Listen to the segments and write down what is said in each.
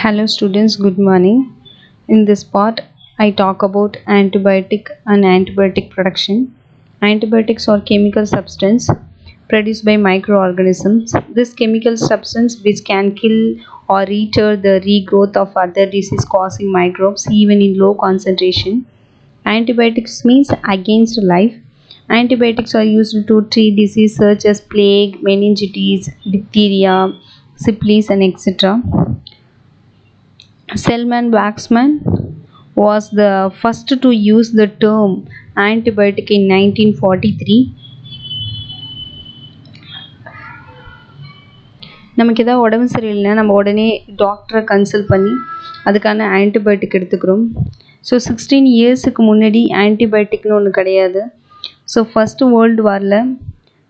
Hello students, good morning. In this part, I talk about antibiotic and antibiotic production. Antibiotics are chemical substance produced by microorganisms. This chemical substance which can kill or retard the regrowth of other disease-causing microbes even in low concentration. Antibiotics means against life. Antibiotics are used to treat diseases such as plague, meningitis, diphtheria, syphilis and etc. Selman Waxman was the first to use the term antibiotic in 1943. நமக்கு ஏதாவது உடம்பு சரியில்லைன்னா நம்ம உடனே டாக்டரை consult பண்ணி அதுக்கான antibiotic எடுத்துக்கிறோம். ஸோ 16 இயர்ஸுக்கு முன்னாடி ஆன்டிபயோட்டிக்னு ஒன்று கிடையாது. ஸோ ஃபஸ்ட்டு வேர்ல்டு வாரில்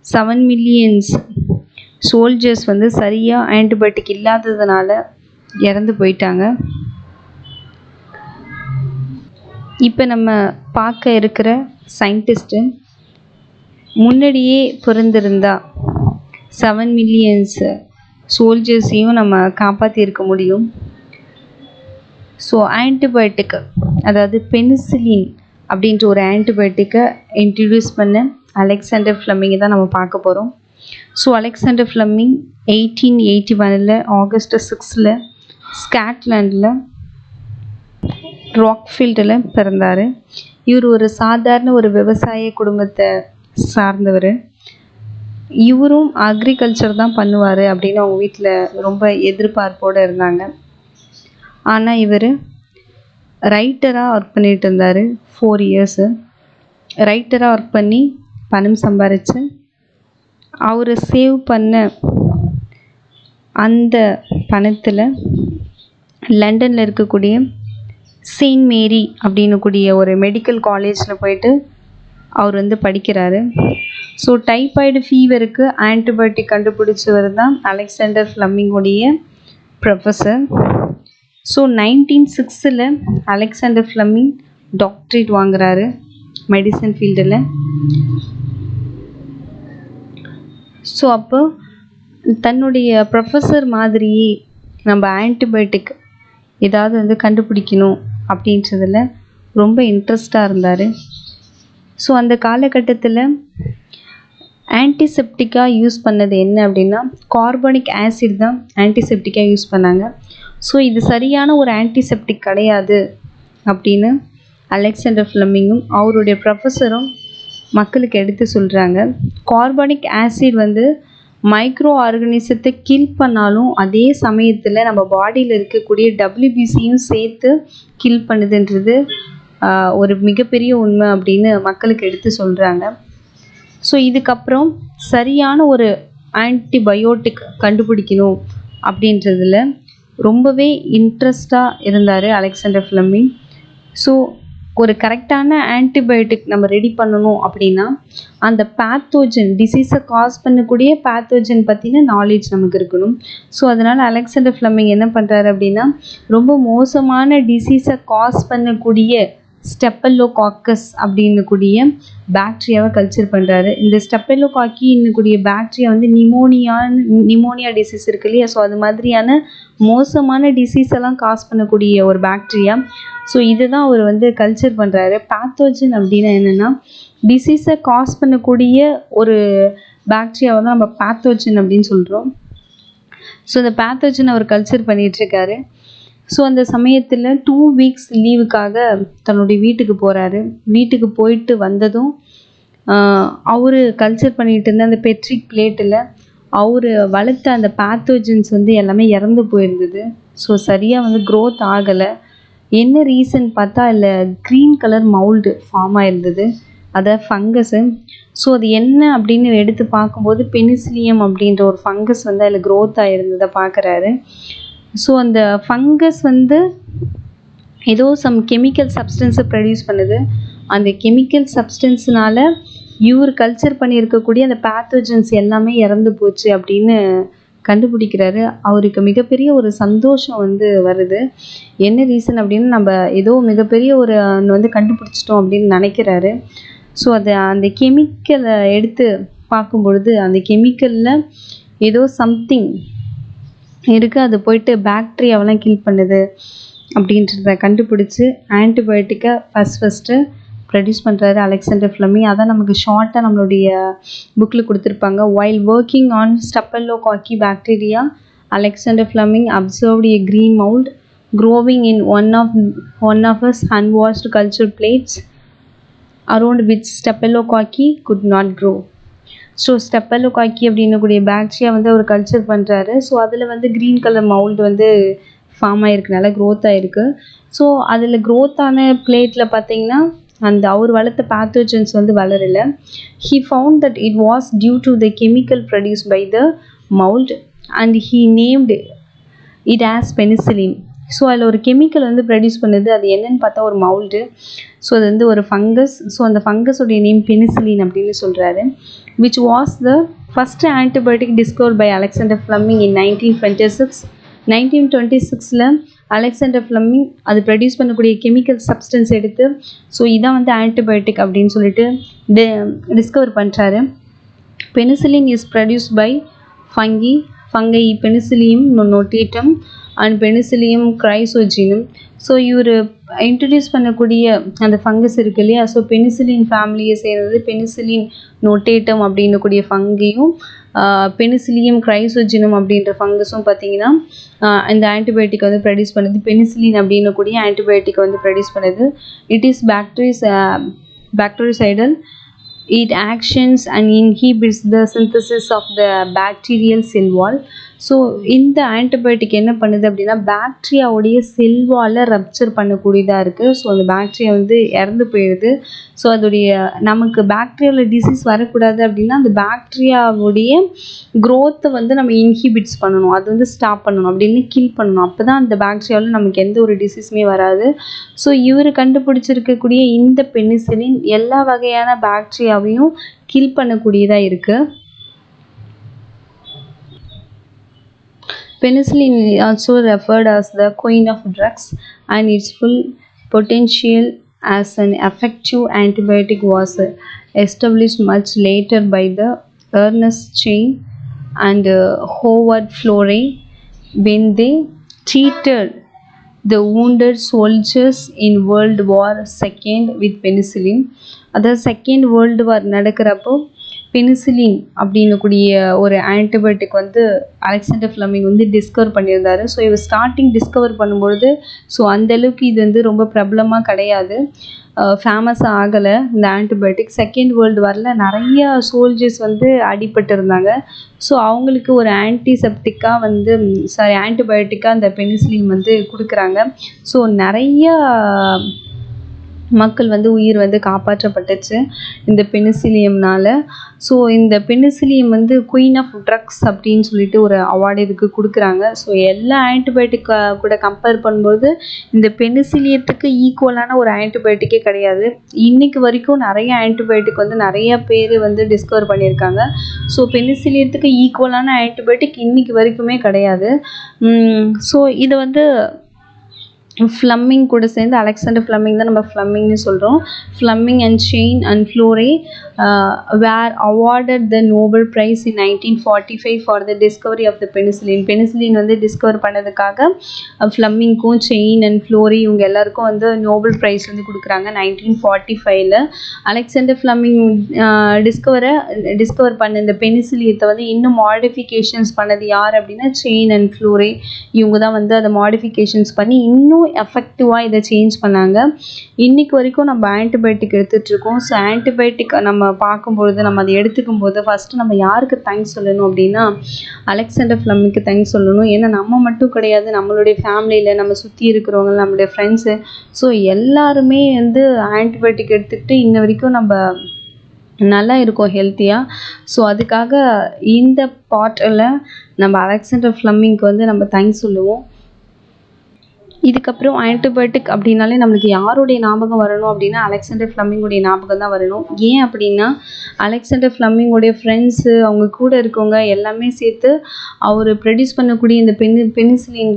7 மில்லியன்ஸ் சோல்ஜர்ஸ் சரியாக ஆன்டிபயோட்டிக் இல்லாததுனால இறந்து போயிட்டாங்க. இப்போ நம்ம பார்க்க இருக்கிற சயின்டிஸ்ட்டு முன்னாடியே பிறந்திருந்தா 7 மில்லியன்ஸ் சோல்ஜர்ஸையும் நம்ம காப்பாற்றியிருக்க முடியும். ஸோ ஆன்டிபயோட்டிக் அதாவது பெனிசிலின் அப்படின்ற ஒரு ஆன்டிபயோட்டிக்கை இன்ட்ரடியூஸ் பண்ண அலெக்சாண்டர் ஃப்ளெமிங்கை தான் நம்ம பார்க்க போகிறோம். ஸோ அலெக்சாண்டர் ஃப்ளெமிங் 1881 ஆகஸ்ட் 6 ஸ்காட்லாண்டில் ராக்ஃபீல்டில் பிறந்தார். இவர் ஒரு சாதாரண ஒரு விவசாய குடும்பத்தை சார்ந்தவர். இவரும் அக்ரிகல்ச்சர் தான் பண்ணுவார் அப்படின்னு அவங்க வீட்டில் ரொம்ப எதிர்பார்ப்போடு இருந்தாங்க. ஆனால் இவர் ரைட்டராக ஒர்க் பண்ணிகிட்டு இருந்தார். 4 இயர்ஸு ரைட்டராக ஒர்க் பண்ணி பணம் சம்பாரித்து அவர் சேவ் பண்ண அந்த பணத்தில் லண்டனில் இருக்கக்கூடிய செயின்ட் மேரி அப்படின்னு கூடிய ஒரு மெடிக்கல் காலேஜில் போயிட்டு அவர் படிக்கிறாரு. ஸோ டைபாய்டு ஃபீவருக்கு ஆன்டிபயோட்டிக் கண்டுபிடிச்சவர் தான் அலெக்சாண்டர் ஃப்ளெமிங்குடைய professor. So 1906 Alexander Fleming doctorate வாங்குறாரு மெடிசன் ஃபீல்டில். ஸோ அப்போ தன்னுடைய ப்ரொஃபஸர் மாதிரியே நம்ம ஆன்டிபயோட்டிக் ஏதாவது கண்டுபிடிக்கணும் அப்படின்றதில் ரொம்ப இன்ட்ரெஸ்டாக இருந்தார். ஸோ அந்த காலகட்டத்தில் ஆன்டிசெப்டிக்காக யூஸ் பண்ணது என்ன அப்படின்னா கார்பனிக் ஆசிட் தான் ஆன்டிசெப்டிக்காக யூஸ் பண்ணாங்க. ஸோ இது சரியான ஒரு ஆன்டிசெப்டிக் கிடையாது அப்படின்னு அலெக்சாண்டர் ஃப்ளெமிங்கும் அவருடைய ப்ரொஃபஸரும் மக்களுக்கு எடுத்து சொல்கிறாங்க. கார்பனிக் ஆசிட் மைக்ரோ ஆர்கனிசத்தை கில் பண்ணாலும் அதே சமயத்தில் நம்ம பாடியில் இருக்கக்கூடிய WBCயும் சேர்த்து கில் பண்ணுதுன்றது ஒரு மிகப்பெரிய உண்மை அப்படின்னு மக்களுக்கு எடுத்து சொல்கிறாங்க. ஸோ இதுக்கப்புறம் சரியான ஒரு ஆன்டிபயோட்டிக் கண்டுபிடிக்கணும் அப்படின்றதில் ரொம்பவே இன்ட்ரெஸ்டாக இருந்தார் அலெக்சாண்டர் ஃப்ளெமிங். ஸோ ஒரு கரெக்டான ஆன்டிபயோட்டிக் நம்ம ரெடி பண்ணணும் அப்படின்னா அந்த பேத்தோஜன் டிசீஸை காஸ் பண்ணக்கூடிய பேத்தோஜன் பற்றின நாலேஜ் நமக்கு இருக்கணும். ஸோ அதனால் அலெக்சாண்டர் ஃப்ளெமிங் என்ன பண்ணுறாரு அப்படின்னா ரொம்ப மோசமான டிசீஸை காஸ் பண்ணக்கூடிய ஸ்டெப்பலோகாக்கஸ் அப்படின்னு கூடிய பாக்டீரியாவை கல்ச்சர் பண்ணுறாரு. இந்த ஸ்டெப்பலோகாக்கி கூடிய பாக்டீரியா நிமோனியா டிசீஸ் இருக்கு இல்லையா, ஸோ அது மாதிரியான மோசமான டிசீஸ் எல்லாம் காஸ் பண்ணக்கூடிய ஒரு பாக்டீரியா. ஸோ இதை தான் அவர் கல்ச்சர் பண்ணுறாரு. பேத்தோஜன் அப்படின்னா என்னென்னா டிசீஸை காஸ் பண்ணக்கூடிய ஒரு பாக்டீரியாவை தான் நம்ம பேத்தோஜன் அப்படின்னு சொல்கிறோம். ஸோ இந்த பேத்தோஜன் அவர் கல்ச்சர் பண்ணிகிட்ருக்காரு. ஸோ அந்த சமயத்தில் 2 வீக்ஸ் லீவுக்காக தன்னுடைய வீட்டுக்கு போகிறாரு. வீட்டுக்கு போயிட்டு வந்ததும் அவர் கல்ச்சர் பண்ணிகிட்டு இருந்த அந்த பெட்ரிக் பிளேட்டில் அவர் வளர்த்த அந்த பேத்தோஜன்ஸ் எல்லாமே இறந்து போயிருந்தது. ஸோ சரியாக க்ரோத் ஆகலை. என்ன ரீசன் பார்த்தா இல்லை க்ரீன் கலர் மவுல்டு ஃபார்ம் ஆயிருந்தது, அதை ஃபங்கஸு. ஸோ அது என்ன அப்படின்னு எடுத்து பார்க்கும்போது பெனிசிலியம் அப்படின்ற ஒரு ஃபங்கஸ் அதில் க்ரோத் ஆகிருந்ததை பார்க்குறாரு. ஸோ அந்த ஃபங்கஸ் ஏதோ சம் கெமிக்கல் சப்ஸ்டன்ஸை ப்ரொடியூஸ் பண்ணுது. அந்த கெமிக்கல் சப்ஸ்டன்ஸ்னால இவர் கல்ச்சர் பண்ணியிருக்கக்கூடிய அந்த பேத்தோஜன்ஸ் எல்லாமே இறந்து போச்சு அப்படின்னு கண்டுபிடிக்கிறாரு. அவருக்கு மிகப்பெரிய ஒரு சந்தோஷம் வருது. என்ன ரீசன் அப்படின்னு நம்ம ஏதோ மிகப்பெரிய ஒரு கண்டுபிடிச்சிட்டோம் அப்படின்னு நினைக்கிறாரு. ஸோ அந்த கெமிக்கலை எடுத்து பார்க்கும்பொழுது அந்த கெமிக்கலில் ஏதோ சம்திங் இருக்குது, அது போயிட்டு பாக்டீரியாவெல்லாம் கில் பண்ணுது அப்படின்றத கண்டுபிடிச்சி ஆன்டிபயோட்டிக்கை ஃபஸ்ட்டு ப்ரொடியூஸ் பண்ணுறாரு அலெக்சாண்டர் ஃப்ளெமிங். அதான் நமக்கு ஷார்ட்டாக நம்மளுடைய புக்கில் கொடுத்துருப்பாங்க. While working on staphylococci bacteria, Alexander Fleming observed a green mold growing in one of his unwashed culture plates around which staphylococci could not grow. So staphylococci அப்படின்னக்கூடிய bacteria வந்து அவர் கல்ச்சர் பண்ணுறாரு. ஸோ அதில் வந்து க்ரீன் கலர் மவுல்டு வந்து form ஆகிருக்குனால growth ஆகிருக்கு. So அதில் க்ரோத்தான பிளேட்டில் பார்த்தீங்கன்னா அந்த அவர் வளர்த்த பேத்தோஜன்ஸ் வந்து வளரலை. He found that it was due to the chemical produce by the mould and he named it as penicillin. So அதில் ஒரு கெமிக்கல் வந்து ப்ரொடியூஸ் பண்ணுது, அது என்னன்னு பார்த்தா ஒரு மவுல்டு. ஸோ அது வந்து ஒரு ஃபங்கஸ். ஸோ அந்த ஃபங்கஸோடைய நேம் பெனிசிலின் அப்படின்னு சொல்கிறாரு. which was the first antibiotic discovered by Alexander Fleming in 1926. 1926ல அலெக்சாண்டர் ஃப்ளெமிங் அது ப்ரொடியூஸ் பண்ணக்கூடிய கெமிக்கல் சப்ஸ்டன்ஸ் எடுத்து ஸோ இதான் வந்து ஆன்டிபயோட்டிக் அப்படின்னு சொல்லிட்டு டிஸ்கவர் பண்ணுறாரு. Penicillin is produced by fungi Penicillium notatum and Penicillium chrysogenum. So இவர் இன்ட்ரடியூஸ் பண்ணக்கூடிய அந்த ஃபங்கஸ் இருக்கு இல்லையா, ஸோ பெனிசிலின் ஃபேமிலியை சேர்ந்தது பெனிசிலின் நோட்டேட்டம் அப்படின்னக்கூடிய ஃபங்கையும் பெனிசிலியம் கிரைசோஜினம் அப்படின்ற ஃபங்கஸும் பார்த்தீங்கன்னா இந்த ஆன்டிபயோட்டிக் வந்து ப்ரொடியூஸ் பண்ணுது. பெனிசிலின் அப்படின்னக்கூடிய ஆன்டிபயோட்டிக் வந்து ப்ரொடியூஸ் பண்ணுது. It is bactericidal. It actions and inhibits the synthesis of the bacterial cell wall. So இந்த ஆன்டிபயோட்டிக் என்ன பண்ணுது அப்படின்னா பாக்டீரியாவுடைய செல் வாலை ரப்சர் பண்ணக்கூடியதாக இருக்குது. ஸோ அந்த பாக்டீரியா வந்து இறந்து போயிடுது. ஸோ அதோடைய நமக்கு பாக்டீரியாவில் டிசீஸ் வரக்கூடாது அப்படின்னா அந்த பாக்டீரியாவுடைய க்ரோத்தை வந்து நம்ம இன்ஹிபிட்ஸ் பண்ணணும், அது வந்து ஸ்டாப் பண்ணணும், அப்படின்னு கில் பண்ணணும். அப்போ தான் அந்த பாக்டீரியாவில் நமக்கு எந்த ஒரு டிசீஸுமே வராது. ஸோ இவர் கண்டுபிடிச்சிருக்கக்கூடிய இந்த பெனிசிலின் எல்லா வகையான பாக்டீரியாவையும் கில் பண்ணக்கூடியதாக இருக்குது. Penicillin is also referred as the queen of drugs, and its full potential as an effective antibiotic was established much later by the Ernest Chain and Howard Florey when they treated the wounded soldiers in World War II with penicillin. அதாவது second world war நடக்கிறப்போ penicillin அப்படின்னக்கூடிய ஒரு antibiotic வந்து Alexander Fleming வந்து discover பண்ணியிருந்தாரு. So இவர் starting discover பண்ணும்பொழுது so அந்தளவுக்கு இது வந்து ரொம்ப பிரபலமாக கிடையாது, ஃபேமஸாக ஆகலை இந்த ஆன்டிபயோட்டிக். செகண்ட் வேர்ல்டு வாரில் நிறைய சோல்ஜர்ஸ் வந்து அடிபட்டு இருந்தாங்க. ஸோ அவங்களுக்கு ஒரு ஆன்டிசெப்டிக்காக வந்து ஆன்டிபயோட்டிக்காக அந்த பெனிசிலின் வந்து கொடுக்குறாங்க. ஸோ நிறையா மக்கள் வந்து உயிர் வந்து காப்பாற்றப்பட்டுச்சு இந்த பெனிசிலியம்னால். ஸோ இந்த பெனிசிலியம் வந்து குயின் ஆஃப் ட்ரக்ஸ் அப்படின்னு சொல்லிட்டு ஒரு அவார்டு இதுக்கு கொடுக்குறாங்க. ஸோ எல்லா ஆன்டிபயோட்டிக் கூட கம்பேர் பண்ணும்போது இந்த பெனிசிலியத்துக்கு ஈக்குவலான ஒரு ஆன்டிபயோட்டிக்கே கிடையாது. இன்றைக்கு வரைக்கும் நிறைய ஆன்டிபயோட்டிக் வந்து நிறைய பேர் வந்து டிஸ்கவர் பண்ணியிருக்காங்க. ஸோ பெனிசிலியத்துக்கு ஈக்குவலான ஆன்டிபயோட்டிக் இன்றைக்கி வரைக்குமே கிடையாது. ஸோ இது வந்து ஃப்ளெமிங் கூட சேர்ந்து அலெக்சாண்டர் ஃப்ளெமிங் தான் நம்ம ஃப்ளெமிங்னு சொல்கிறோம். Fleming and Chain and Florey were awarded the Nobel Prize in 1945 for the discovery of the penicillin. Penicillin வந்து டிஸ்கவர் பண்ணதுக்காக ஃப்ளெமிங்க்கும் செயின் அண்ட் ஃப்ளோரே இவங்க எல்லாருக்கும் வந்து நோபல் ப்ரைஸ் வந்து கொடுக்குறாங்க 1945. அலெக்சாண்டர் ஃப்ளெமிங் டிஸ்கவர் பண்ண இந்த பெனிசிலியத்தை வந்து இன்னும் மாடிஃபிகேஷன்ஸ் பண்ணது யார் அப்படின்னா செயின் அண்ட் ஃப்ளோரே. இவங்க தான் வந்து அதை மாடிஃபிகேஷன்ஸ் பண்ணி இன்னும் எஃபெக்டிவாக இதை சேஞ்ச் பண்ணாங்க. இன்றைக்கு வரைக்கும் நம்ம ஆன்டிபயோட்டிக் எடுத்துகிட்ருக்கோம். ஸோ ஆன்டிபயோட்டிக் நம்ம பார்க்கும்பொழுது நம்ம அதை எடுத்துக்கும் போது ஃபஸ்ட்டு நம்ம யாருக்கு தேங்க்ஸ் சொல்லணும் அப்படின்னா அலெக்சாண்டர் ஃப்ளெமிங்க்கு தேங்க்ஸ் சொல்லணும். ஏன்னா நம்ம மட்டும் கிடையாது, நம்மளுடைய ஃபேமிலியில் நம்ம சுற்றி இருக்கிறவங்க, நம்மளுடைய ஃப்ரெண்ட்ஸு, ஸோ எல்லாருமே வந்து ஆன்டிபயோட்டிக் எடுத்துக்கிட்டு இன்ன வரைக்கும் நம்ம நல்லா இருக்கும் ஹெல்த்தியாக. ஸோ அதுக்காக இந்த பார்ட்டில் நம்ம அலெக்சாண்டர் ஃப்ளெமிங்க்கு வந்து நம்ம தேங்க்ஸ் சொல்லுவோம். இதுக்கப்புறம் ஆன்டிபயோட்டிக் அப்படின்னாலே நம்மளுக்கு யாருடைய ஞாபகம் வரணும் அப்படின்னா அலெக்சாண்டர் ஃப்ளமிங்குடைய ஞாபகம் தான் வரணும். ஏன் அப்படின்னா அலெக்சாண்டர் ஃப்ளமிங்குடைய ஃப்ரெண்ட்ஸு அவங்க கூட இருக்கவங்க எல்லாமே சேர்த்து அவர் ப்ரொடியூஸ் பண்ணக்கூடிய இந்த பெனிசிலின்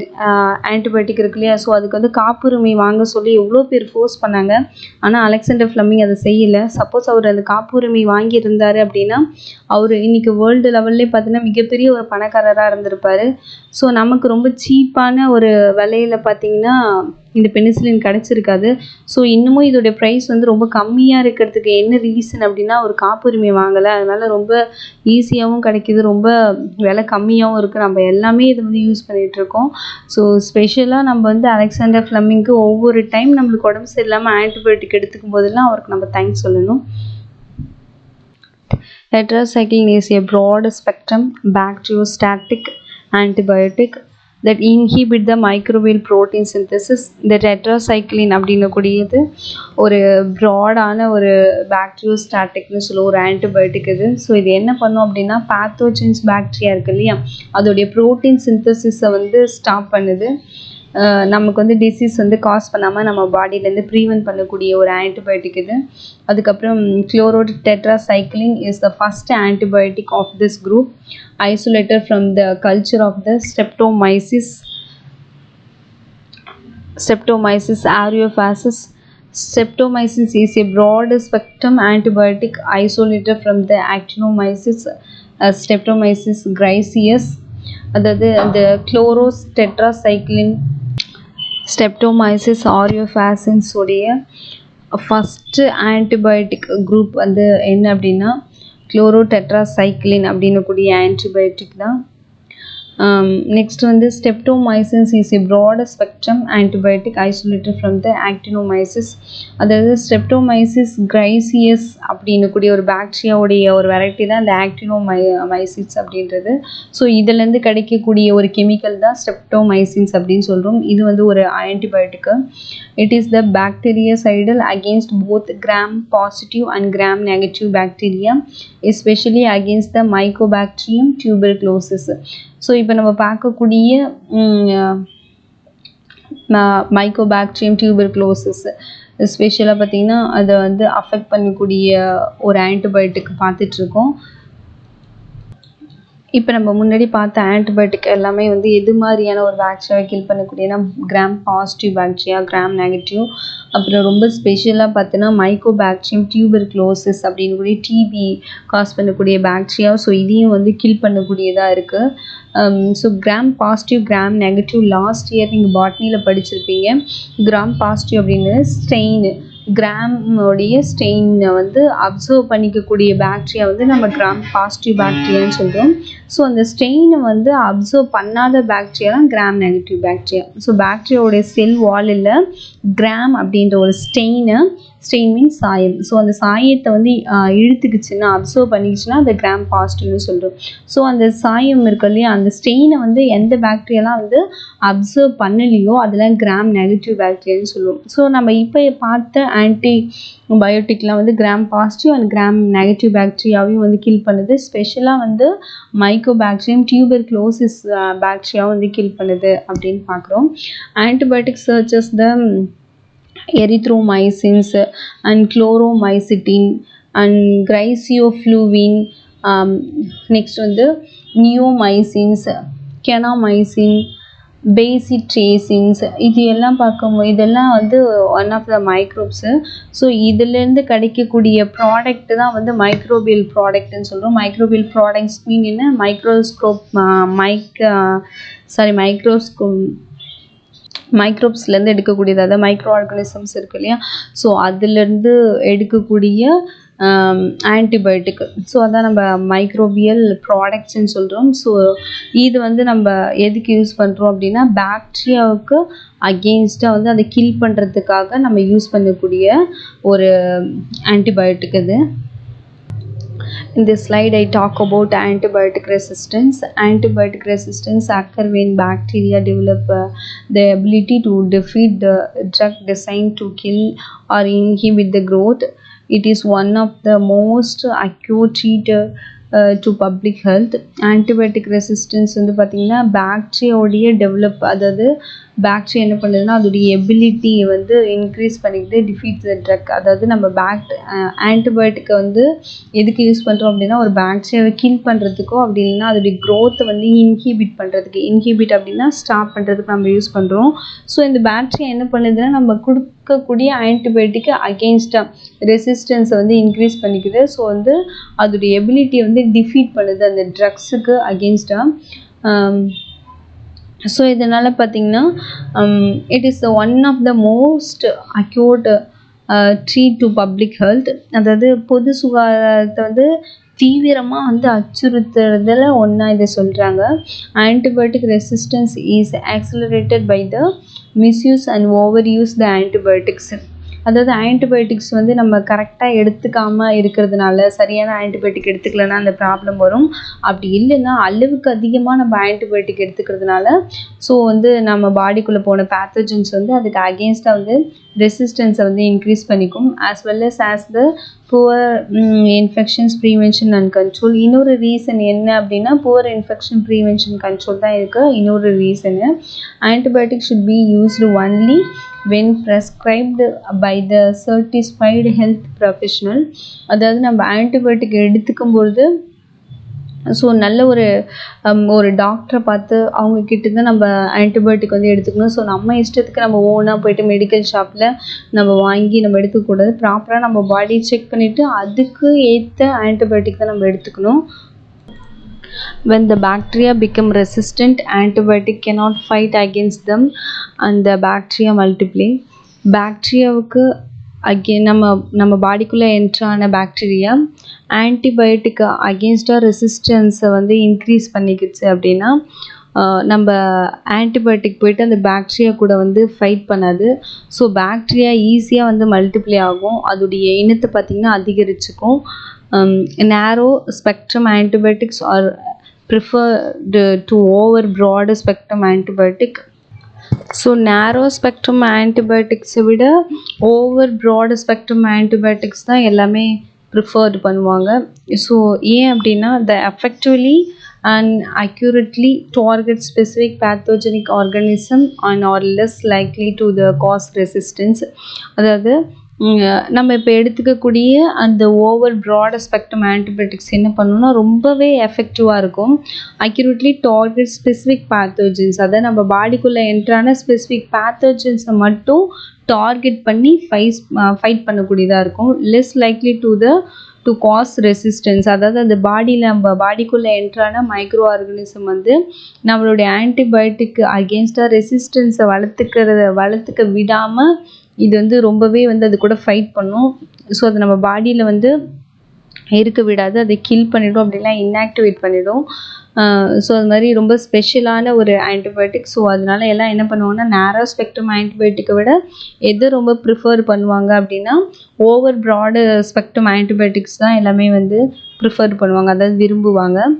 ஆன்டிபயோட்டிக் இருக்கு இல்லையா, ஸோ அதுக்கு வந்து காப்புரிமை வாங்க சொல்லி எவ்வளோ பேர் ஃபோர்ஸ் பண்ணாங்க. ஆனால் அலெக்சாண்டர் ஃப்ளமிங் அதை செய்யலை. சப்போஸ் அவர் அந்த காப்புரிமை வாங்கியிருந்தார் அப்படின்னா அவர் இன்னைக்கு வேர்ல்டு லெவல்லே பார்த்தீங்கன்னா மிகப்பெரிய ஒரு பணக்காரராக இருந்திருப்பார். ஸோ நமக்கு ரொம்ப சீப்பான ஒரு விலையில் பார்த்தீங்கன்னா இந்த பெனிசிலின் கிடச்சிருக்காது. ஸோ இன்னமும் இதோடைய ப்ரைஸ் வந்து ரொம்ப கம்மியாக இருக்கிறதுக்கு என்ன ரீசன் அப்படின்னா ஒரு காப்புரிமை வாங்கலை, அதனால ரொம்ப ஈஸியாகவும் கிடைக்கிது, ரொம்ப விலை கம்மியாகவும் இருக்குது. நம்ம எல்லாமே இதை வந்து யூஸ் பண்ணிகிட்ருக்கோம். ஸோ ஸ்பெஷலாக நம்ம வந்து அலெக்சாண்டர் ஃப்ளமிங்க்கு ஒவ்வொரு டைம் நம்மளுக்கு உடம்பு சரியில்லாமல் ஆன்டிபயோட்டிக் எடுத்துக்கும் போதெல்லாம் அவருக்கு நம்ம தேங்க்ஸ் சொல்லணும். Tetracycline is a broad spectrum bacteriostatic antibiotic that inhibit the microbial protein synthesis. இந்த tetracycline அப்படின்னக்கூடியது ஒரு ப்ராடான ஒரு பாக்டீரியோஸ்டாட்டிக்னு சொல்லுவோம் ஒரு ஆன்டிபயோட்டிக் இது. ஸோ இது என்ன பண்ணும் அப்படின்னா பேத்தோஜென்ஸ் பாக்டீரியா இருக்கு இல்லையா, அதோடைய ப்ரோட்டீன் சிந்தசிஸை வந்து ஸ்டாப் பண்ணுது. நமக்கு வந்து டிசீஸ் வந்து காஸ் பண்ணாமல் நம்ம பாடியிலேருந்து ப்ரீவென்ட் பண்ணக்கூடிய ஒரு ஆன்டிபயோட்டிக் இது. அதுக்கப்புறம் chlorotetracycline is the first antibiotic of this group, isolated from the culture of the Streptomyces aureofacis. Streptomyces is a broad spectrum antibiotic isolated from the Actinomyces Streptomyces griseus. அதாவது அந்த chlorotetracycline Streptomyces aureofacis உடைய first antibiotic group வந்து என்ன அப்படின்னா chlorotetracycline அப்படின்னக்கூடிய antibiotic தான். Next வந்து Streptomyces is a broad spectrum antibiotic isolated from the Actinomyces. அதாவது Streptomyces griseus அப்படின்னக்கூடிய ஒரு பாக்டீரியாவுடைய ஒரு வெரைட்டி தான் இந்த Actinomyces அப்படின்றது. ஸோ இதுலேருந்து கிடைக்கக்கூடிய ஒரு கெமிக்கல் தான் Streptomycins அப்படின்னு சொல்கிறோம். இது வந்து ஒரு ஆன்டிபயோட்டிக்கு. It is the bactericidal against both gram positive and gram negative bacteria, especially against the Mycobacterium tuberculosis. So இப்போ நம்ம பார்க்கக்கூடிய மைக்கோபாக்டீரியம் டியூபர்குலோசிஸ் ஸ்பெஷலாக பார்த்திங்கன்னா அதை வந்து அஃபெக்ட் பண்ணக்கூடிய ஒரு ஆன்டிபயோட்டிக் பார்த்துட்ருக்கோம். இப்போ நம்ம முன்னாடி பார்த்த ஆன்டிபயோட்டிக் எல்லாமே வந்து எது மாதிரியான ஒரு பாக்டீரியாவை கில் பண்ணக்கூடியனா gram positive bacteria, gram negative, அப்புறம் ரொம்ப ஸ்பெஷலாக பார்த்தோன்னா மைக்கோபாக்டீரியம் டியூபர்குலோசிஸ் அப்படின்னு கூடிய டிபி காஸ் பண்ணக்கூடிய பாக்டீரியா. ஸோ இதையும் வந்து கில் பண்ணக்கூடியதாக இருக்குது. So gram positive, gram negative last year நீங்கள் பாட்னியில் படிச்சிருப்பீங்க. கிராம் பாசிட்டிவ் அப்படின்னு ஸ்டெயின், கிராமோடைய ஸ்டெயினை வந்து அப்சர்வ் பண்ணிக்கக்கூடிய பாக்டீரியா வந்து நம்ம கிராம் பாசிட்டிவ் பாக்டீரியான்னு சொல்கிறோம். ஸோ அந்த ஸ்டெயினை வந்து அப்சர்வ் பண்ணாத பாக்டீரியா தான் கிராம் நெகட்டிவ் பாக்டீரியா. ஸோ பாக்டீரியாவுடைய செல் வாலில் கிராம் அப்படின்ற ஒரு ஸ்டெயின் மீன்ஸ் சாயம். ஸோ அந்த சாயத்தை வந்து இழுத்துக்குச்சுன்னா, அப்சர்வ் பண்ணிக்கிச்சுன்னா அந்த கிராம் பாசிட்டிவ்னு சொல்கிறோம். ஸோ அந்த சாயம் இருக்கு இல்லையா, அந்த ஸ்டெயினை வந்து எந்த பாக்டீரியாலாம் வந்து அப்சர்வ் பண்ணலையோ அதெல்லாம் கிராம் நெகட்டிவ் பாக்டீரியான்னு சொல்லுவோம். ஸோ நம்ம இப்போ பார்த்த ஆன்டிபயோட்டிக்லாம் வந்து gram positive and gram negative பாக்டீரியாவையும் வந்து கில் பண்ணுது. ஸ்பெஷலாக வந்து மைக்கோபாக்டீரியம் டியூபர்குலோசிஸ் பாக்டீரியாவும் வந்து கில் பண்ணுது அப்படின்னு பார்க்குறோம். ஆன்டிபயோட்டிக் சர்ச்சஸ் the erythromycins and chloromycetin and griseofluwin. Next வந்து neomycins, kenomycin, பேசிட்ரேசின்ஸ், இது எல்லாம் பார்க்கும்போது இதெல்லாம் வந்து one of the microbes. So இதுலேருந்து கிடைக்கக்கூடிய ப்ராடக்ட் தான் வந்து மைக்ரோபியல் ப்ராடக்ட்னு சொல்கிறோம். மைக்ரோபியல் ப்ராடக்ட்ஸ் மீன் என்ன, மைக்ரோப்ஸ்லேருந்து எடுக்கக்கூடியது, அதாவது மைக்ரோ ஆர்கானிசம்ஸ் இருக்கு இல்லையா, ஸோ அதுலேருந்து எடுக்கக்கூடிய ஆன்டிபயோட்டிக். ஸோ அதான் நம்ம மைக்ரோபியல் ப்ராடக்ட்ஸ்ன்னு சொல்கிறோம். ஸோ இது வந்து நம்ம எதுக்கு யூஸ் பண்ணுறோம் அப்படின்னா பாக்டீரியாவுக்கு அகெயின்ஸ்டாக வந்து அதை கில் பண்ணுறதுக்காக நம்ம யூஸ் பண்ணக்கூடிய ஒரு ஆன்டிபயோட்டிக் இது. In this slide, I talk about antibiotic resistance. Antibiotic resistance occurs when bacteria develop the ability to defeat the drug designed to kill or inhibit the growth. It is one of the most acute threat to public health. Antibiotic resistance வந்து பார்த்தீங்கன்னா பாக்டீரியாவுடைய develop, அதாவது bacteria என்ன பண்ணுதுன்னா அதோடைய எபிலிட்டியை வந்து increase பண்ணிக்கிட்டு defeat த drug. அதாவது நம்ம ஆன்டிபயோட்டிக்கை வந்து எதுக்கு யூஸ் பண்ணுறோம் அப்படின்னா ஒரு பாக்டீரியாவை கில் பண்ணுறதுக்கோ அப்படி இல்லைன்னா அதோடைய க்ரோத்தை வந்து இன்ஹிபிட் பண்ணுறதுக்கு. இன்ஹிபிட் அப்படின்னா ஸ்டாப் பண்ணுறதுக்கு நம்ம யூஸ் பண்ணுறோம். ஸோ இந்த பாக்டீரியா என்ன பண்ணுதுன்னா நம்ம கொடுக்கக்கூடிய ஆன்டிபயோட்டிக்கு அகெயின்ஸ்டாக ரெசிஸ்டன்ஸை வந்து இன்க்ரீஸ் பண்ணிக்குது. ஸோ வந்து அதோடைய எபிலிட்டியை வந்து டிஃபீட் பண்ணுது அந்த ட்ரக்ஸுக்கு அகெயின்ஸ்டாக. ஸோ இதனால் பார்த்திங்கன்னா it is one of the most acute threat to public health. அதாவது பொது சுகாதாரத்தை வந்து தீவிரமாக வந்து அச்சுறுத்துறதில் ஒன்றா இதை சொல்கிறாங்க. Antibiotic resistance is accelerated by the misuse and overuse the antibiotics. அதாவது ஆன்டிபயோட்டிக்ஸ் வந்து நம்ம கரெக்டாக எடுத்துக்காமல் இருக்கிறதுனால, சரியான ஆன்டிபயோட்டிக் எடுத்துக்கலன்னா அந்த ப்ராப்ளம் வரும். அப்படி இல்லைன்னா அளவுக்கு அதிகமாக நம்ம ஆன்டிபயோட்டிக் எடுத்துக்கிறதுனால ஸோ வந்து நம்ம பாடிக்குள்ளே போன பேத்தோஜன்ஸ் வந்து அதுக்கு அகெயின்ஸ்டாக வந்து ரெசிஸ்டன்ஸை வந்து இன்க்ரீஸ் பண்ணிக்கும். As well as the poor infections prevention and control. இன்னொரு ரீசன் என்ன அப்படின்னா புவர் இன்ஃபெக்ஷன் ப்ரீவென்ஷன் கண்ட்ரோல் தான் இருக்குது இன்னொரு reason. Antibiotic should be used only when prescribed by the certified health professional. அதாவது நம்ம ஆன்டிபயோட்டிக் எடுத்துக்கும்பொழுது ஸோ நல்ல ஒரு டாக்டரை பார்த்து அவங்கக்கிட்ட தான் நம்ம ஆன்டிபயோட்டிக் வந்து எடுத்துக்கணும். ஸோ நம்ம இஷ்டத்துக்கு நம்ம ஓனாக போய்ட்டு மெடிக்கல் ஷாப்பில் நம்ம வாங்கி நம்ம எடுத்துக்கூடாது. ப்ராப்பராக நம்ம பாடியை செக் பண்ணிவிட்டு அதுக்கு ஏற்ற ஆன்டிபயோட்டிக் தான் நம்ம எடுத்துக்கணும். When the bacteria become resistant, antibiotic cannot fight against them and the bacteria multiply. பாக்டீரியாவுக்கு நம்ம பாடிக்குள்ளே என்ட்ரான பாக்டீரியா ஆன்டிபயோட்டிக் அகெயின்ஸ்டாக ரெசிஸ்டன்ஸை வந்து இன்க்ரீஸ் பண்ணிக்கிச்சு அப்படின்னா நம்ம ஆன்டிபயோட்டிக் போய்ட்டு அந்த பாக்டீரியா கூட வந்து ஃபைட் பண்ணாது. ஸோ பாக்டீரியா ஈஸியாக வந்து மல்டிப்ளை ஆகும். அதோடைய இனத்தை பார்த்திங்கன்னா அதிகரிச்சுக்கும். Narrow spectrum antibiotics are preferred to over broad spectrum antibiotic. So நேரோ ஸ்பெக்ட்ரம் ஆன்டிபயோட்டிக்ஸை விட ஓவர் ப்ராட் ஸ்பெக்ட்ரம் ஆன்டிபயோட்டிக்ஸ் தான் எல்லாமே ப்ரிஃபர்டு பண்ணுவாங்க. ஸோ ஏன் அப்படின்னா த effectively and accurately target specific pathogenic organism and are less likely to the cause resistance. அதாவது நம்ம இப்போ எடுத்துக்கக்கூடிய அந்த ஓவர் ப்ராட் ஸ்பெக்ட்ரம் ஆன்டிபயோட்டிக்ஸ் என்ன பண்ணணும்னா ரொம்பவே எஃபெக்டிவாக இருக்கும். அக்யூரேட்லி டார்கெட் ஸ்பெசிஃபிக் பேத்தோஜன்ஸ், அதாவது நம்ம பாடிக்குள்ளே என்ட்ரான ஸ்பெசிஃபிக் பேத்தோஜன்ஸை மட்டும் டார்கெட் பண்ணி ஃபைட் பண்ணக்கூடியதாக இருக்கும். Less likely to cause resistance, அதாவது அந்த நம்ம பாடிக்குள்ளே என்ட்ரான மைக்ரோ ஆர்கானிசம் வந்து நம்மளுடைய ஆன்டிபயோட்டிக் அகெயின்ஸ்டாக ரெசிஸ்டன்ஸை வளர்த்துக்க விடாமல் இது வந்து ரொம்பவே வந்து அது கூட ஃபைட் பண்ணும். ஸோ அது நம்ம பாடியில் வந்து இருக்க விடாது, அதை கில் பண்ணிவிடும், அப்படின்னா இன்ஆக்டிவேட் பண்ணிவிடும். ஸோ அது மாதிரி ரொம்ப ஸ்பெஷலான ஒரு ஆன்டிபயோட்டிக். ஸோ அதனால எல்லாம் என்ன பண்ணுவாங்கன்னா நேரோ ஸ்பெக்ட்ரம் ஆன்டிபயோட்டிக்கை விட எது ரொம்ப ப்ரிஃபர் பண்ணுவாங்க அப்படின்னா ஓவர் ப்ராடு ஸ்பெக்ட்ரம் ஆன்டிபயோட்டிக்ஸ் தான் எல்லாமே வந்து ப்ரிஃபர் பண்ணுவாங்க, அதாவது விரும்புவாங்க.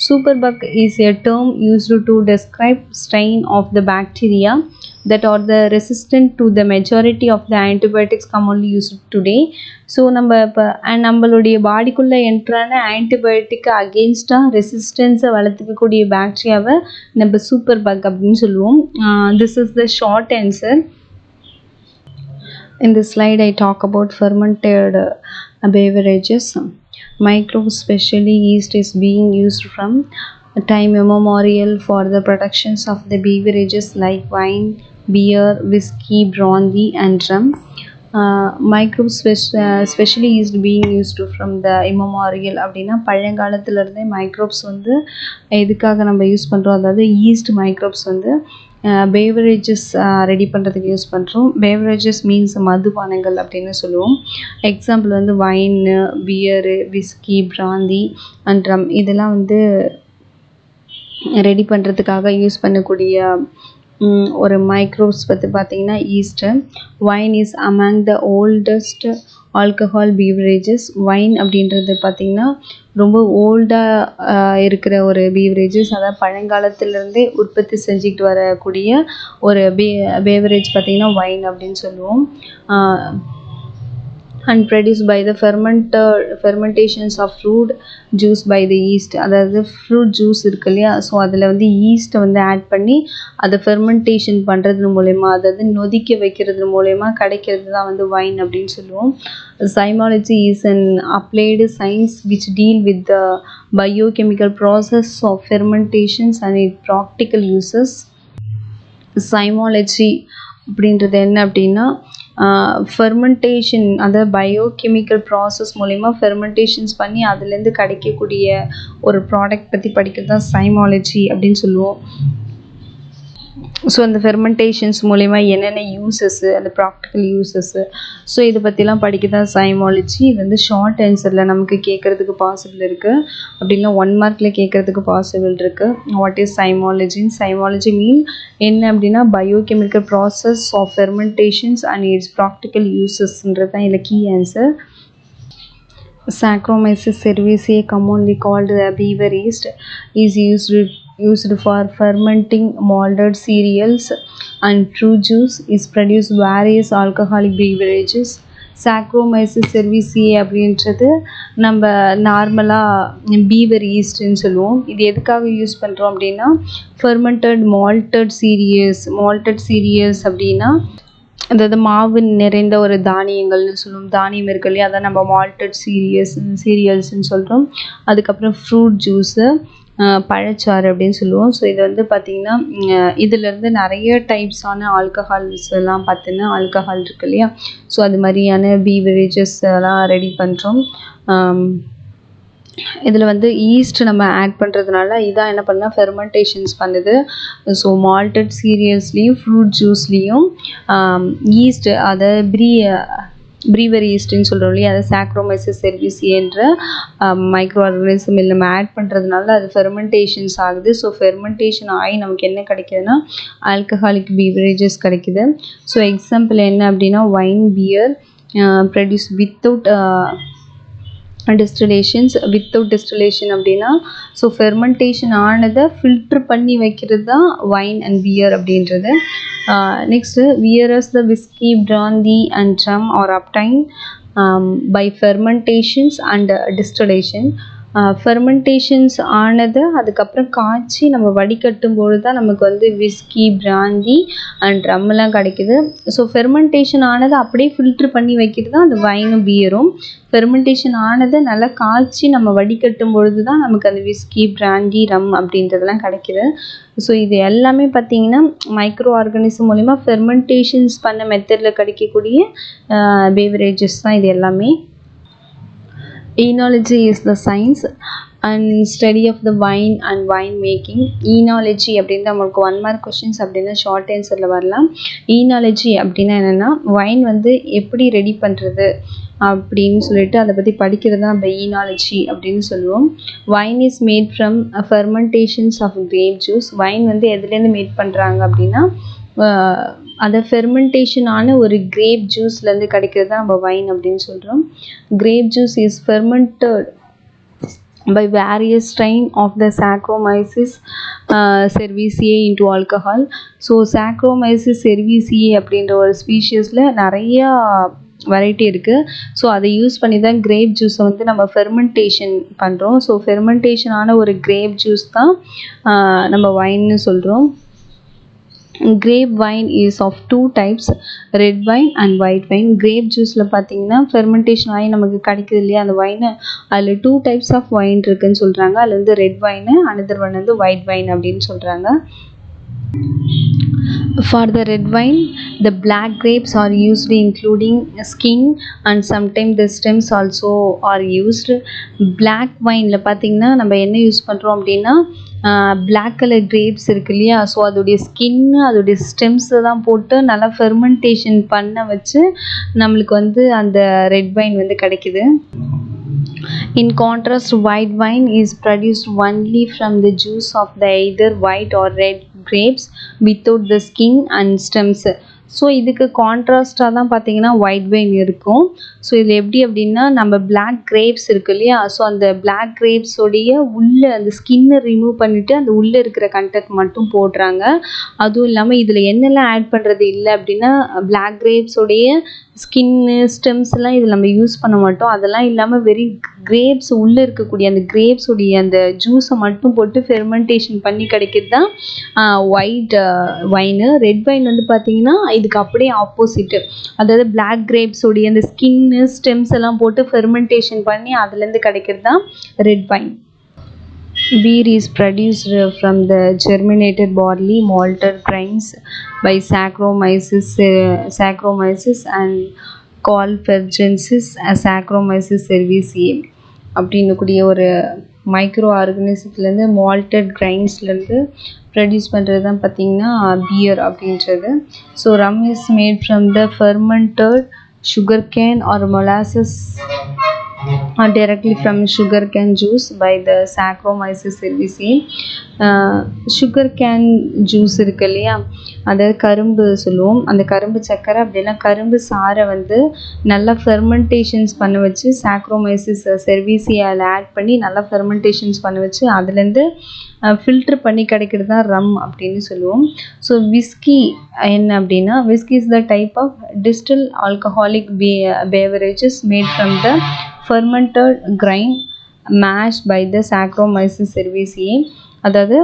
Superbug is a term used to describe strain of the bacteria that are the resistant to the majority of the antibiotics commonly used today. So நம்மளுடைய பாடிக்குள்ளே என்ட்ரான ஆன்டிபயோட்டிக்கு அகெயின்ஸ்டாக ரெசிஸ்டன்ஸை வளர்த்துக்கக்கூடிய பாக்டீரியாவை நம்ம சூப்பர் பக் அப்படின்னு சொல்லுவோம். This is the short answer. In this slide I talk about fermented beverages. Microbes, especially yeast, is being used from time immemorial for the productions of the beverages like wine, beer, whiskey, brandy and rum. Microbes especially is being used from the immemorial அப்படின்னா பழங்காலத்துலேருந்தே microbes வந்து எதுக்காக நம்ம use பண்ணுறோம், அதாவது yeast microbes வந்து beverages ready பண்ணுறதுக்கு use பண்ணுறோம். Beverages means மதுபானங்கள் அப்படின்னு சொல்லுவோம். எக்ஸாம்பிள் வந்து wine, beer, whisky, brandy and rum, இதெல்லாம் வந்து ரெடி பண்ணுறதுக்காக யூஸ் பண்ணக்கூடிய ஒரு மைக்ரோப்ஸ் பற்றி பார்த்தீங்கன்னா yeast. Wine is among the oldest alcohol beverages. Wine அப்படின்றது பார்த்திங்கன்னா ரொம்ப ஓல்டாக இருக்கிற ஒரு பீவரேஜஸ், அதாவது பழங்காலத்துலேருந்தே உற்பத்தி செஞ்சுக்கிட்டு வரக்கூடிய ஒரு பேவரேஜ் பார்த்திங்கன்னா வைன் அப்படின்னு சொல்லுவோம். and produced by the fermentations of fruit juice by the yeast. அதாவது ஃப்ரூட் ஜூஸ் இருக்கு இல்லையா, ஸோ அதில் வந்து ஈஸ்ட்டை வந்து ஆட் பண்ணி அதை ஃபெர்மெண்டேஷன் பண்ணுறது மூலயமா, அதாவது நொதிக்க வைக்கிறது மூலயமா கிடைக்கிறது தான் வந்து வைன் அப்படின்னு சொல்லுவோம். Zymology is an applied science which deal with the biochemical process of fermentations and its practical uses. Zymology அப்படின்றது என்ன அப்படின்னா, ஃபெர்மெண்டேஷன், அதாவது பயோகெமிக்கல் ப்ராசஸ் மூலிமா ஃபெர்மெண்டேஷன்ஸ் பண்ணி அதுலேருந்து கிடைக்கக்கூடிய ஒரு ப்ராடக்ட் பற்றி படிக்கிறது தான் சைமாலஜி அப்படின்னு சொல்லுவோம். ஸோ அந்த ஃபெர்மெண்டேஷன்ஸ் மூலிமா என்னென்ன யூசஸ்ஸு, அந்த ப்ராக்டிக்கல் யூசஸ்ஸு, ஸோ இதை பற்றிலாம் படிக்க தான் சைமாலஜி. இது வந்து ஷார்ட் ஆன்சரில் நமக்கு கேட்குறதுக்கு பாசிபிள் இருக்குது, அப்படின்னா 1 மார்க்கில் கேட்குறதுக்கு பாசிபிள் இருக்குது. What is zymology? Zymology mean என்ன அப்படின்னா biochemical process of fermentations and its practical யூசஸ்ன்றது தான் இதில் key answer. Saccharomyces cerevisiae, commonly called the beaver yeast, is used for fermenting malted cereals and fruit juice. Is produced various alcoholic beverages. Saccharomyces cerevisiae அப்படின்றது நம்ம நார்மலாக fever ஈஸ்ட்னு சொல்லுவோம். இது எதுக்காக use பண்ணுறோம் அப்படின்னா மால்டட் சீரியல்ஸ் அப்படின்னா அதாவது மாவு நிறைந்த ஒரு தானியங்கள்னு சொல்லுவோம். தானியம் இருக்கு இல்லையா, அதான் நம்ம மால்டட் சீரியல்ஸ்ன்னு சொல்கிறோம். அதுக்கப்புறம் ஃப்ரூட் ஜூஸு, பழச்சாறு அப்படின்னு சொல்லுவோம். ஸோ இது வந்து பார்த்திங்கன்னா இதிலேருந்து நிறைய டைப்ஸான ஆல்கஹால்ஸ் எல்லாம் பார்த்திங்கன்னா ஆல்கஹால் இருக்கு இல்லையா, ஸோ அது மாதிரியான பீவரேஜஸ் எல்லாம் ரெடி பண்ணுறோம். இதில் வந்து ஈஸ்ட் நம்ம ஆட் பண்ணுறதுனால இதான் என்ன பண்ணால் ஃபெர்மெண்டேஷன்ஸ் பண்ணுது. ஸோ மால்டட் சீரியல்ஸ்லேயும் ஃப்ரூட் ஜூஸ்லேயும் ஈஸ்ட், அதை ப்ரீவர் ஈஸ்ட்னு சொல்கிறோம் இல்லையா, அதை சாக்ரோமைசஸ் செர்விசியன்ற மைக்ரோ ஆர்கானிசம் இல்லை நம்ம ஆட் பண்ணுறதுனால அது ஃபெர்மெண்டேஷன்ஸ் ஆகுது. ஸோ ஃபெர்மெண்டேஷன் ஆகி நமக்கு என்ன கிடைக்குதுன்னா ஆல்கஹாலிக் பீவரேஜஸ் கிடைக்குது. ஸோ எக்ஸாம்பிள் என்ன அப்படின்னா wine, beer produce without distillation அப்படின்னா ஸோ ஃபெர்மெண்டேஷன் ஆனதை ஃபில்ட்ரு பண்ணி வைக்கிறது தான் வைன் அண்ட் பியர் அப்படின்றது. Next whereas the whisky, brandy and rum are obtained by fermentations and distillation. Fermentations ஆனதை அதுக்கப்புறம் காய்ச்சி நம்ம வடிகட்டும்போது தான் நமக்கு வந்து விஸ்கி, பிராந்தி அண்ட் ரம்மெல்லாம் கிடைக்குது. ஸோ ஃபெர்மெண்டேஷன் ஆனதை அப்படியே ஃபில்ட்ரு பண்ணி வைக்கிறது தான் அந்த வைனும் பியரும். ஃபெர்மெண்டேஷன் ஆனதை நல்லா காய்ச்சி நம்ம வடிகட்டும் பொழுது தான் நமக்கு அந்த விஸ்கி, பிராந்தி, ரம் அப்படின்றதெல்லாம் கிடைக்கிது. ஸோ இது எல்லாமே பார்த்திங்கன்னா மைக்ரோ ஆர்கானிசம் மூலிமா ஃபெர்மெண்டேஷன்ஸ் பண்ண மெத்தடில் கிடைக்கக்கூடிய பேவரேஜஸ் தான் இது எல்லாமே. Enology is the science and study of the wine and wine making. Enology அப்படின்னா நம்மளுக்கு 1 மார்க் கொஷின்ஸ் அப்படின்னா ஷார்ட் ஆன்சரில் வரலாம். ஈனாலஜி அப்படின்னா என்னென்னா வைன் வந்து எப்படி ரெடி பண்ணுறது அப்படின்னு சொல்லிட்டு அதை பற்றி படிக்கிறது தான் நம்ம ஈனாலஜி அப்படின்னு சொல்லுவோம். Wine is made from fermentations of grape juice. Wine வந்து எதுலேருந்து மேட் பண்ணுறாங்க அப்படின்னா அதை ஃபெர்மெண்டேஷன் ஆன ஒரு கிரேப் ஜூஸ்லேருந்து கிடைக்கிறது தான் நம்ம வைன் அப்படின்னு சொல்கிறோம். Grape juice is fermented by various strain of the Saccharomyces cerevisiae into alcohol. So Saccharomyces cerevisiae அப்படின்ற ஒரு ஸ்பீஷியஸில் நிறையா வெரைட்டி இருக்குது. ஸோ அதை யூஸ் பண்ணி தான் கிரேப் ஜூஸை வந்து நம்ம ஃபெர்மெண்டேஷன் பண்ணுறோம். ஸோ ஃபெர்மெண்டேஷன் ஆன ஒரு கிரேப் ஜூஸ் தான் நம்ம வைன்னு சொல்கிறோம். Grape wine is of 2 types, red wine and white wine. Grape ஜூஸில் பார்த்தீங்கன்னா ஃபெர்மெண்டேஷன் ஆகி நமக்கு கிடைக்குது இல்லையா அந்த வைனு, அதில் 2 types ஆஃப் வைன் இருக்குதுன்னு சொல்கிறாங்க. அதில் வந்து ரெட் வைனு, அனதர் ஒன் வந்து ஒயிட் வைன் அப்படின்னு சொல்கிறாங்க. For the red wine, the black grapes are used including skin and sometimes the stems also are used. Black wineல பார்த்தீங்கன்னா நம்ம என்ன யூஸ் பண்ணுறோம் அப்படின்னா பிளாக் கலர் கிரேப்ஸ் இருக்கு இல்லையா, ஸோ அதோடைய ஸ்கின்னு அதோடைய ஸ்டெம்ஸை தான் போட்டு நல்லா ஃபெர்மெண்டேஷன் பண்ண வச்சு நம்மளுக்கு வந்து அந்த ரெட் வைன் வந்து கிடைக்குது. In contrast, white wine is produced only from the juice of the either white or red grapes without the skin and stems. So இதுக்கு கான்ட்ராஸ்டாக தான் பார்த்தீங்கன்னா ஒயிட் வைன் இருக்கும். ஸோ இதில் எப்படி அப்படின்னா நம்ம பிளாக் கிரேப்ஸ் இருக்கு இல்லையா, ஸோ அந்த பிளாக் கிரேப்ஸோடைய உள்ளே அந்த ஸ்கின்னை ரிமூவ் பண்ணிவிட்டு அந்த உள்ளே இருக்கிற கண்டென்ட் மட்டும் போடுறாங்க. அதுவும் இல்லாமல் இதில் என்னெல்லாம் ஆட் பண்ணுறது இல்லை அப்படின்னா பிளாக் கிரேப்ஸோடைய ஸ்கின்னு ஸ்டெம்ஸ்லாம் இதில் நம்ம யூஸ் பண்ண மாட்டோம். அதெல்லாம் இல்லாமல் வெறும் கிரேப்ஸ் உள்ளே இருக்கக்கூடிய அந்த கிரேப்ஸோடைய அந்த ஜூஸை மட்டும் போட்டு ஃபெர்மெண்டேஷன் பண்ணி கிடைக்கிறது தான் ஒயிட் வைனு. ரெட் வைன் வந்து பார்த்திங்கன்னா இதுக்கு அப்படியே ஆப்போசிட்டு, அதாவது பிளாக் கிரேப்ஸோடைய அந்த ஸ்கின்னு ஸ்டெம்ஸ் எல்லாம் போட்டு ஃபெர்மெண்டேஷன் பண்ணி அதுலேருந்து கிடைக்கிறது தான் red wine. Beer is produced from the germinated barley malted grains by Saccharomyces and Callfergensis Saccharomyces cerevisiae அப்படின்னு கூடிய ஒரு மைக்ரோ ஆர்கனிசத்துலேருந்து மால்டட் கிரைன்ஸ்லேருந்து ப்ரொடியூஸ் பண்ணுறது தான் பார்த்திங்கன்னா பியர் அப்படின்றது. So rum is made from the fermented sugar cane or molasses or directly from sugar cane juice by the Saccharomyces cerevisiae. Sugar cane juice இருக்கு இல்லையா, அதாவது கரும்பு சொல்லுவோம், அந்த கரும்பு சக்கரை அப்படின்னா கரும்பு சாறை வந்து நல்லா ஃபெர்மெண்டேஷன்ஸ் பண்ண வச்சு Saccharomyces cerevisiae ஆட் பண்ணி நல்லா ஃபெர்மெண்டேஷன்ஸ் பண்ண வச்சு அதுலேருந்து ஃபில்ட்ரு பண்ணி கிடைக்கிறது தான் ரம் அப்படின்னு சொல்லுவோம். ஸோ விஸ்கி என்ன அப்படின்னா, whisky is the type of distil alcoholic beverages made from the fermented grain mashed by the Saccharomyces cerevisiae. அதாவது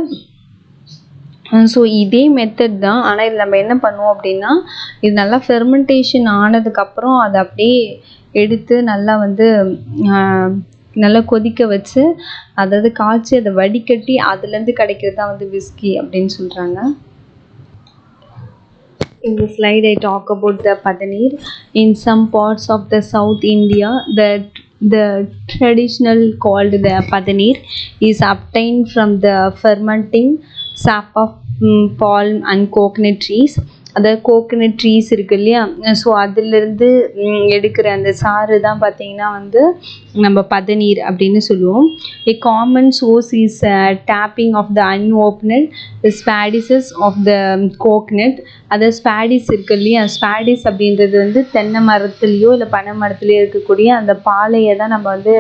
ஸோ இதே மெத்தட் தான், ஆனால் இதில் நம்ம என்ன பண்ணுவோம் அப்படின்னா இது நல்லா ஃபெர்மெண்டேஷன் ஆனதுக்கப்புறம் அதை அப்படியே எடுத்து நல்லா வந்து நல்லா கொதிக்க வச்சு அதாவது காய்ச்சி அதை வடிகட்டி அதுலேருந்து கிடைக்கிறது தான் வந்து விஸ்கி அப்படின்னு சொல்கிறாங்க. In the slide I talk about the Padaneer. In some parts of the South India, the traditional called the Padaneer is obtained from the fermenting sap of palm and coconut trees. அதாவது coconut trees இருக்கு இல்லையா, so அதிலிருந்து எடுக்கிற அந்த சாறு தான் பார்த்திங்கன்னா வந்து நம்ம பதநீர் அப்படின்னு சொல்லுவோம். A common source is tapping of the unopened spadices of the coconut. அதாவது ஸ்பாடிஸ் இருக்கு இல்லையா, ஸ்பாடிஸ் அப்படின்றது வந்து தென்னை மரத்துலேயோ இல்லை பனை மரத்துலேயோ இருக்கக்கூடிய அந்த பாலையை தான் நம்ம வந்து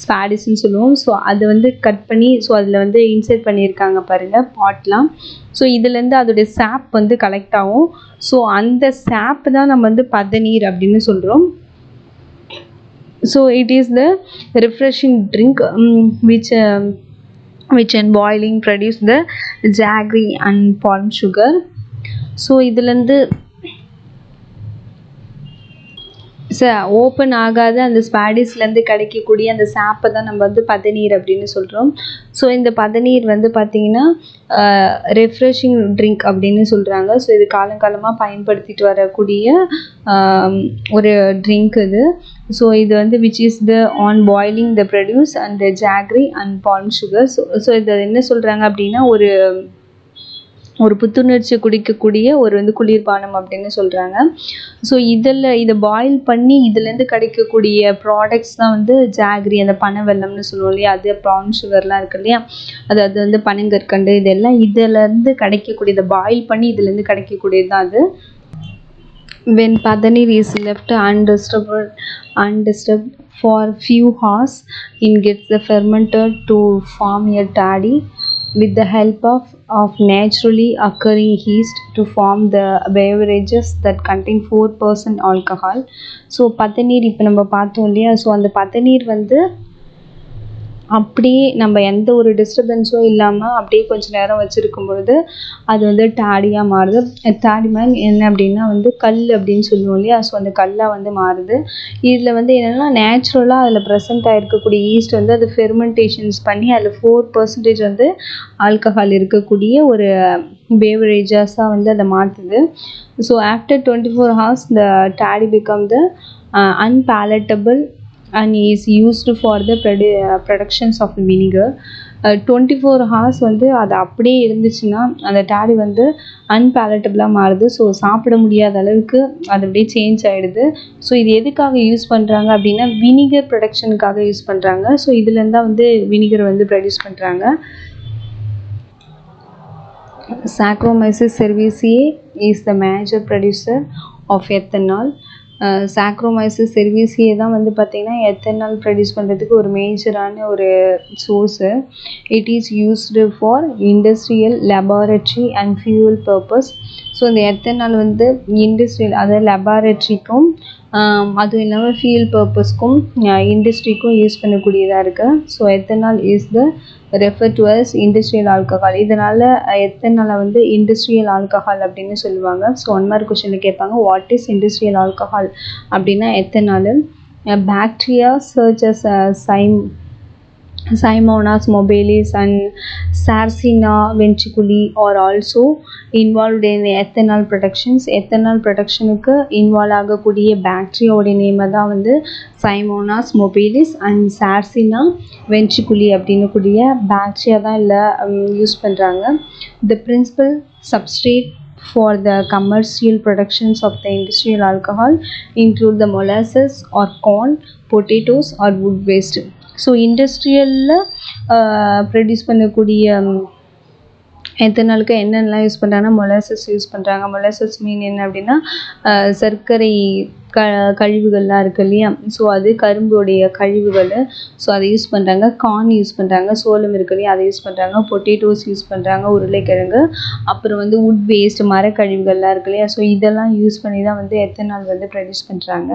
ஸ்பாடிஸ்ன்னு சொல்லுவோம். ஸோ அதை வந்து கட் பண்ணி ஸோ அதில் வந்து இன்சர்ட் பண்ணியிருக்காங்க பாருங்கள் பாட்லாம். ஸோ இதுலேருந்து அதோடைய சாப் வந்து கலெக்ட் ஆகும். ஸோ அந்த சாப் தான் நம்ம வந்து பதநீர் அப்படின்னு சொல்கிறோம். So it is the refreshing drink which in boiling produce the jaggery and palm sugar. So இதுலேருந்து ஓப்பன் ஆகாத அந்த ஸ்பாடிஸ்லேருந்து கிடைக்கக்கூடிய அந்த சாப்பை தான் நம்ம வந்து பதநீர் அப்படின்னு சொல்கிறோம். ஸோ இந்த பதநீர் வந்து பார்த்திங்கன்னா ரெஃப்ரெஷிங் ட்ரிங்க் அப்படின்னு சொல்கிறாங்க. ஸோ இது காலங்காலமாக பயன்படுத்திட்டு வரக்கூடிய ஒரு ட்ரிங்க் இது. ஸோ இது வந்து which is the on boiling the produce and the jaggery and balm sugar. So இதை என்ன சொல்கிறாங்க அப்படின்னா ஒரு புத்துணர்ச்சி குடிக்கக்கூடிய ஒரு வந்து குளிர்பானம் அப்படின்னு சொல்கிறாங்க. ஸோ இதை பாயில் பண்ணி இதுலேருந்து கிடைக்கக்கூடிய ப்ராடக்ட்ஸ் தான் வந்து ஜாக்ரி, அந்த பனை வெல்லம்னு சொல்லுவோம் இல்லையா, அது ப்ரான் சுகர்லாம் இருக்கு இல்லையா, அது வந்து பனங்கற்கண்டு, இதெல்லாம் இதிலேருந்து கிடைக்கக்கூடிய, இதை பாயில் பண்ணி இதுலேருந்து கிடைக்கக்கூடியது தான் அது. When Padaneer is left undisturbed for few hours, it gets the fermented to form a toddy with the help of naturally occurring yeast to form the beverages that contain 4% alcohol. So பதநீர் இப்போ நம்ம பார்த்தோம் இல்லையா, so அந்த பதநீர் வந்து அப்படியே நம்ம எந்த ஒரு டிஸ்டர்பன்ஸும் இல்லாமல் அப்படியே கொஞ்சம் நேரம் வச்சுருக்கும் பொழுது அது வந்து டாடியாக மாறுது. டாடிமேன் என்ன அப்படின்னா வந்து கல் அப்படின்னு சொல்லுவோம் இல்லையா, ஸோ அந்த கல்லாக வந்து மாறுது. இதில் வந்து என்னென்னா நேச்சுரலாக அதில் ப்ரெசென்ட் ஆகிருக்கக்கூடிய ஈஸ்ட் வந்து அது ஃபெர்மெண்டேஷன்ஸ் பண்ணி அதில் 4% வந்து ஆல்கஹால் இருக்கக்கூடிய ஒரு பேவரேஜஸாக வந்து அதை மாற்றுது. So after 24 hours the toddy become the unpalatable and is used for the productions of vinegar. 24 hours வந்து அது அப்படியே இருந்துச்சுன்னா அந்த டாடி வந்து அன்பேலட்டபிளாக மாறுது. ஸோ சாப்பிட முடியாத அளவுக்கு அது அப்படியே சேஞ்ச் ஆகிடுது. ஸோ இது எதுக்காக யூஸ் பண்ணுறாங்க அப்படின்னா வினிகர் ப்ரொடக்ஷனுக்காக யூஸ் பண்ணுறாங்க. ஸோ இதுலேருந்து தான் வந்து வினிகர் வந்து ப்ரொடியூஸ் பண்ணுறாங்க. Saccharomyces cerevisiae is the major producer of ethanol. Saccharomyces cerevisiae தான் வந்து பார்த்திங்கன்னா எத்தனால் ப்ரொடியூஸ் பண்ணுறதுக்கு ஒரு மேஜரான ஒரு source. It is used for industrial laboratory and fuel purpose. So இந்த எத்தனால் வந்து இண்டஸ்ட்ரியல் அதாவது லெபார்ட்ரிக்கும் அதுவும் இல்லாமல் ஃபியூல் பர்பஸ்க்கும் இண்டஸ்ட்ரிக்கும் யூஸ் பண்ணக்கூடியதாக இருக்குது. So ethanol is the refer to us industrial alcohol. இதனால் எத்தனாலை வந்து இண்டஸ்ட்ரியல் ஆல்கஹால் அப்படின்னு சொல்லுவாங்க. ஸோ 1 மார்க் கொஷனில் கேட்பாங்க வாட் இஸ் இண்டஸ்ட்ரியல் ஆல்கஹால் அப்படின்னா எத்தனால். பாக்டீரியா சர்ச்சஸ் Pseudomonas mobilis and Sarcina ventriculi are also involved in ethanol productions. ethanol productionக்கு involve ஆகக்கூடிய பாக்டீரியாவோட நேமை தான் வந்து Pseudomonas mobilis and Sarcina ventriculi அப்படின்னு கூடிய பாக்டீரியா தான் இல்லை யூஸ் பண்ணுறாங்க. The principal substrate for the commercial productions of the industrial alcohol include the molasses or corn, potatoes or wood waste. So இண்டஸ்ட்ரியலில் ப்ரொடியூஸ் பண்ணக்கூடிய எத்தனாலுக்கு என்னென்னலாம் யூஸ் பண்ணுறாங்கன்னா மொலாசஸ் யூஸ் பண்ணுறாங்க. மொலாசஸ் மீன் என்ன அப்படின்னா சர்க்கரை கழிவுகள்லாம் இருக்குது இல்லையா, ஸோ அது கரும்புடைய கழிவுகள், ஸோ அதை யூஸ் பண்ணுறாங்க. கார்ன் யூஸ் பண்ணுறாங்க, சோளம் இருக்கு இல்லையா அதை யூஸ் பண்ணுறாங்க. பொட்டேட்டோஸ் யூஸ் பண்ணுறாங்க, உருளைக்கிழங்கு. அப்புறம் வந்து வுட் வேஸ்ட் மரக்கழிவுகள்லாம் இருக்கு இல்லையா, ஸோ இதெல்லாம் யூஸ் பண்ணி தான் வந்து எத்தனால் வந்து ப்ரொடியூஸ் பண்ணுறாங்க.